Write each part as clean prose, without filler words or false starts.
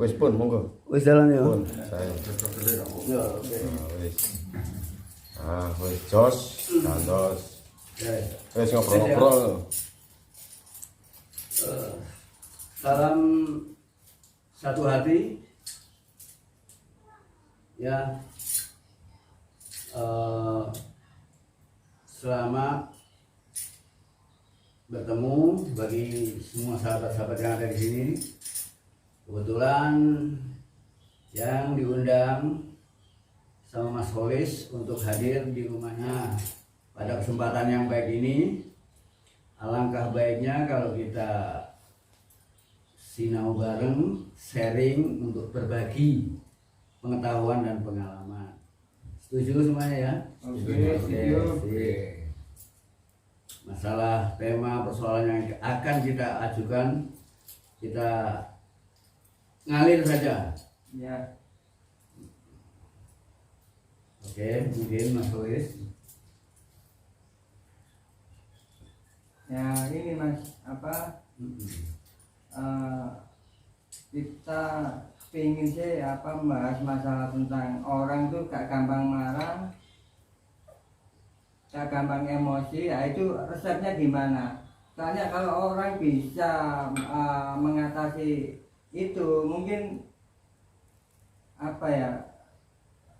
Wis pun monggo. Wis jalan ya. Pun saya. Ya, oke. Wis. Wis jos, kantos. Wis ngobrol-ngobrol. Salam satu hati. Ya. Selamat bertemu bagi semua sahabat-sahabat yang ada di sini. Kebetulan yang diundang sama Mas Holis untuk hadir di rumahnya pada kesempatan yang baik ini. Alangkah baiknya kalau kita sinau bareng, sharing untuk berbagi pengetahuan dan pengalaman. Setuju semuanya ya? Oke. Masalah tema persoalan yang akan kita ajukan, kita ngalir saja. Ya. Oke, mungkin Mas Holis. Ya ini Mas, kita pengen sih membahas masalah tentang orang tuh gak gampang marah, gak gampang emosi. Ya itu resepnya gimana? Soalnya kalau orang bisa mengatasi itu, mungkin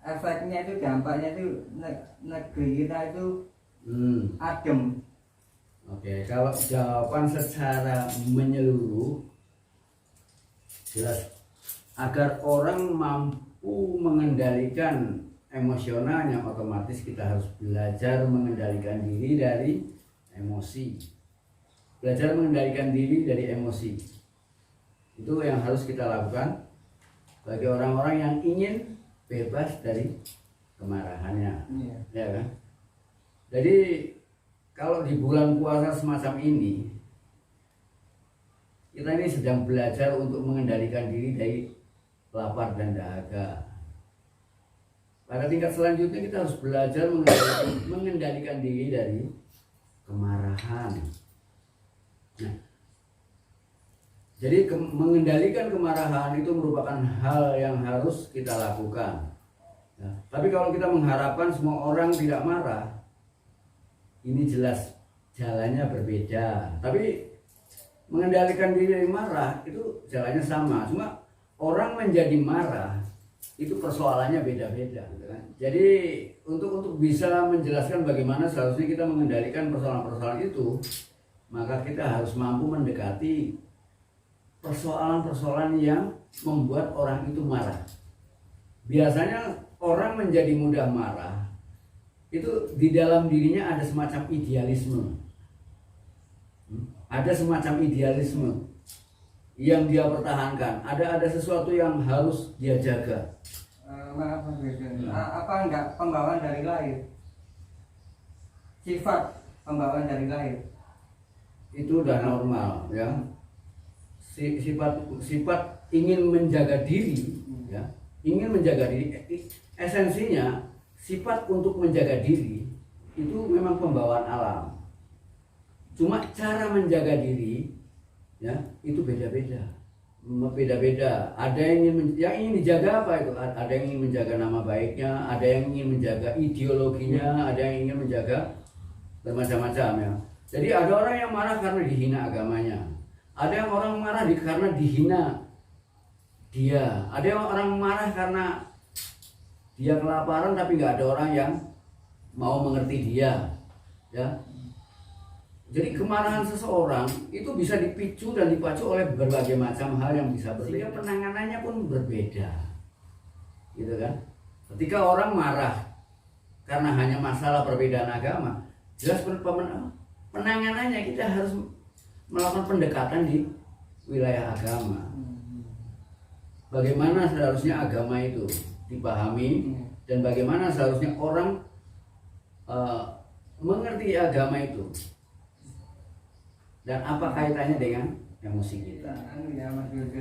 efeknya itu, dampaknya itu negeri kita itu adem. Oke, kalau jawaban secara menyeluruh jelas, agar orang mampu mengendalikan emosionalnya, otomatis kita harus belajar mengendalikan diri dari emosi. Belajar mengendalikan diri dari emosi. Itu yang harus kita lakukan bagi orang-orang yang ingin bebas dari kemarahannya. Ya kan? Jadi kalau di bulan puasa semacam ini, kita ini sedang belajar untuk mengendalikan diri dari lapar dan dahaga. Pada tingkat selanjutnya kita harus belajar mengendalikan diri dari kemarahan. Nah, jadi mengendalikan kemarahan itu merupakan hal yang harus kita lakukan. Ya, tapi kalau kita mengharapkan semua orang tidak marah, ini jelas jalannya berbeda. Tapi mengendalikan diri dari marah itu jalannya sama, cuma orang menjadi marah itu persoalannya beda-beda, gitu kan? Jadi untuk bisa menjelaskan bagaimana seharusnya kita mengendalikan persoalan-persoalan itu, maka kita harus mampu mendekati persoalan-persoalan yang membuat orang itu marah. Biasanya orang menjadi mudah marah itu di dalam dirinya ada semacam idealisme. Ada semacam idealisme yang dia pertahankan. Ada sesuatu yang harus dia jaga. Maaf Mas Besen, enggak pembawaan dari lahir? Sifat pembawaan dari lahir itu udah normal, ya. Sifat ingin menjaga diri, ya. Ingin menjaga diri, esensinya sifat untuk menjaga diri itu memang pembawaan alam. Cuma cara menjaga diri, ya, itu beda-beda. Ada yang ingin dijaga apa itu? Ada yang ingin menjaga nama baiknya, ada yang ingin menjaga ideologinya, ada yang ingin menjaga bermacam-macam, ya. Jadi ada orang yang marah karena dihina agamanya, ada yang orang marah karena dihina dia, ada yang orang marah karena dia kelaparan tapi nggak ada orang yang mau mengerti dia, ya. Jadi kemarahan seseorang itu bisa dipicu dan dipacu oleh berbagai macam hal yang bisa berbeda. Sehingga penanganannya pun berbeda, gitu kan? Ketika orang marah karena hanya masalah perbedaan agama, jelas penanganannya kita harus melakukan pendekatan di wilayah agama. Bagaimana seharusnya agama itu dipahami dan bagaimana seharusnya orang mengerti agama itu. Dan apa kaitannya dengan emosi kita? Ya Mas Yudho,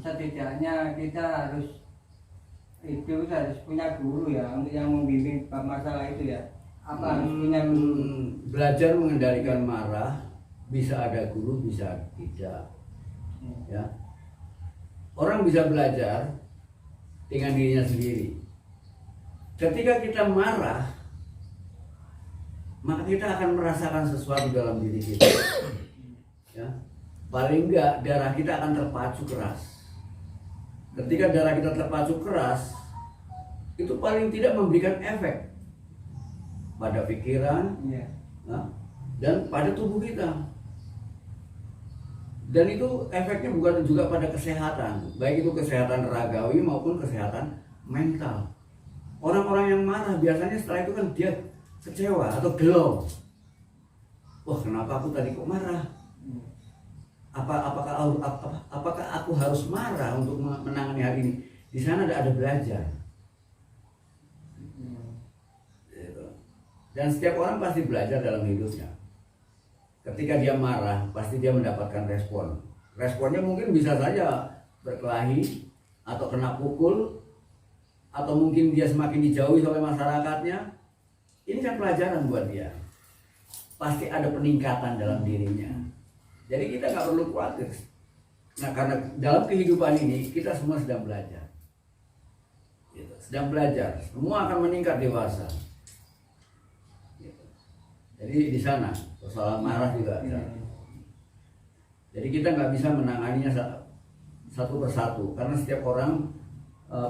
setidaknya kita harus punya guru ya untuk yang membimbing masalah itu ya. Apa harus punya guru? Belajar mengendalikan marah bisa ada guru, bisa tidak. Ya. orang bisa belajar dengan dirinya sendiri. Ketika kita marah, maka kita akan merasakan sesuatu dalam diri kita. Ya. Paling enggak darah kita akan terpacu keras. Ketika darah kita terpacu keras, itu paling tidak memberikan efek pada pikiran, ya, dan pada tubuh kita. Dan itu efeknya bukan juga pada kesehatan, baik itu kesehatan ragawi maupun kesehatan mental. Orang-orang yang marah biasanya setelah itu kan dia kecewa atau gelo. Wah, kenapa aku tadi kok marah? Apakah aku harus marah untuk menangani hal ini? Di sana ada belajar. Dan setiap orang pasti belajar dalam hidupnya. Ketika dia marah, pasti dia mendapatkan respon. Responnya mungkin bisa saja berkelahi, atau kena pukul, atau mungkin dia semakin dijauhi oleh masyarakatnya. Ini kan pelajaran buat dia. Pasti ada peningkatan dalam dirinya. Jadi kita nggak perlu khawatir. Nah, karena dalam kehidupan ini kita semua sedang belajar. Sedang belajar. Semua akan meningkat dewasa. Jadi di sana persoalan marah juga ada. Jadi kita nggak bisa menanganinya satu persatu karena setiap orang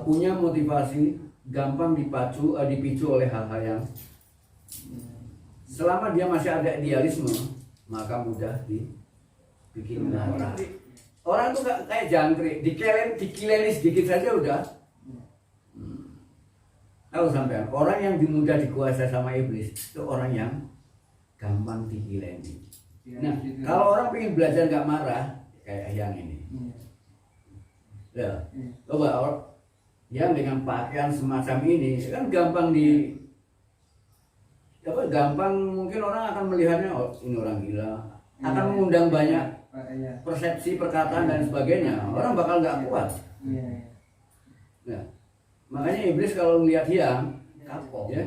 punya motivasi, gampang dipicu oleh hal-hal yang selama dia masih ada idealisme maka mudah dibikin marah. Orang tuh kayak jangkrik, dikileni sedikit saja udah. Tahu sampean, orang yang mudah dikuasai sama iblis itu orang yang gampang dikileni. Nah, kalau orang pengen belajar nggak marah, kayak yang ini. Ya, coba yang dengan pakaian semacam ini kan gampang gampang mungkin orang akan melihatnya, oh ini orang gila, akan mengundang banyak persepsi, perkataan dan sebagainya. Orang bakal nggak kuat. Nah, makanya iblis kalau melihat yang kapok, ya.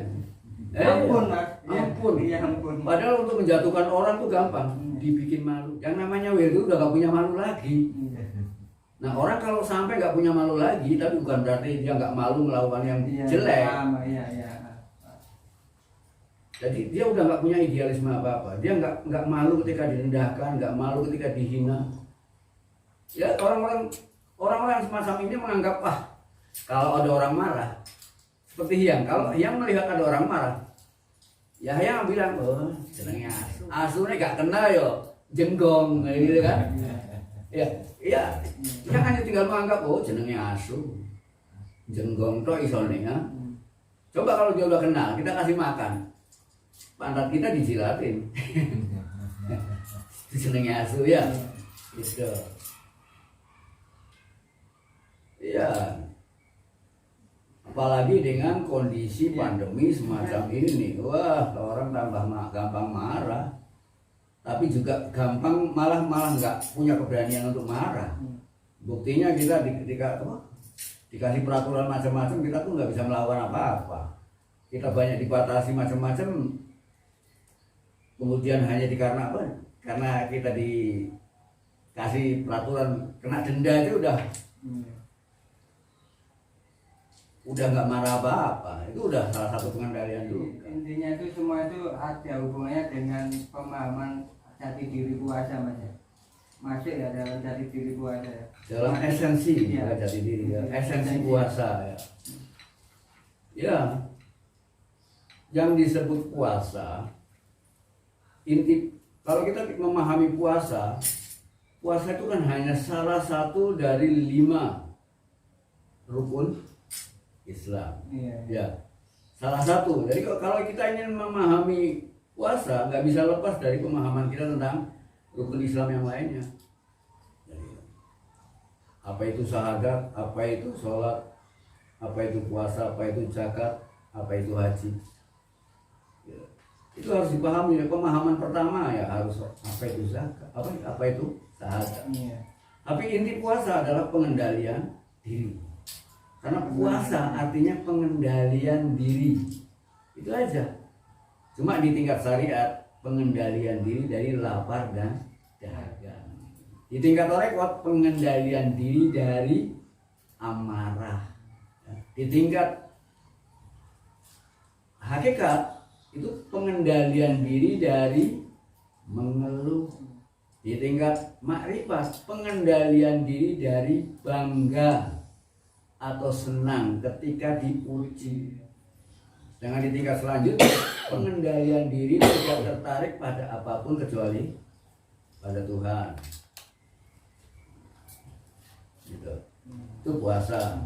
Ampun, Mas. Ampun. Iya, ampun. Padahal untuk menjatuhkan orang tuh gampang, dibikin malu. Yang namanya Will itu udah gak punya malu lagi. Nah, orang kalau sampai gak punya malu lagi, tapi bukan berarti dia gak malu melakukan yang jelek. Jadi dia udah gak punya idealisme apa-apa. Dia gak malu ketika direndahkan, gak malu ketika dihina. Ya, orang-orang semacam ini menganggap, kalau ada orang marah, seperti kalau yang melihat ada orang marah, ya yang bilang, oh jenengnya asuhnya gak kenal yo, jenggong gitu kan. Iya, yang hanya tinggal menganggap, oh jenengnya asuh, jenggong toh isone ya. Coba kalau dia udah kenal, kita kasih makan, pantat kita dijilatin. Itu jenengnya asuh ya, gitu. Iya. Apalagi dengan kondisi pandemi semacam ini, wah orang tambah gampang marah, tapi juga gampang malah nggak punya keberanian untuk marah. Buktinya kita ketika dikasih peraturan macam-macam, kita tuh nggak bisa melakukan apa-apa. Kita banyak dibatasi macam-macam, kemudian hanya karena apa? Karena kita dikasih peraturan kena denda itu udah nggak marah apa-apa, itu udah salah satu pengendalian juga. Intinya itu semua itu ada hubungannya dengan pemahaman jati diri puasa, Mas. Masuk ya dalam jati diri puasa ya. Dalam esensi ya, jati diri ya, esensi puasa ya. Ya, yang disebut puasa, inti kalau kita memahami puasa itu kan hanya salah satu dari 5 rukun Islam. Ya, salah satu. Jadi kalau kita ingin memahami puasa, nggak bisa lepas dari pemahaman kita tentang rukun Islam yang lainnya. Jadi, apa itu syahadat, apa itu sholat, apa itu puasa, apa itu zakat, apa itu haji. Ya, itu harus dipahami. Pemahaman pertama ya harus apa itu zakat, apa itu syahadat. Tapi inti puasa adalah pengendalian diri. Karena puasa artinya pengendalian diri. Itu aja. Cuma di tingkat syariat pengendalian diri dari lapar dan dahaga. Di tingkat tarekat pengendalian diri dari amarah. Di tingkat hakikat itu pengendalian diri dari mengeluh. Di tingkat makrifat pengendalian diri dari bangga atau senang ketika dipuji. Dengan di tingkat selanjutnya pengendalian diri tidak tertarik pada apapun kecuali pada Tuhan. Gitu. Itu puasa.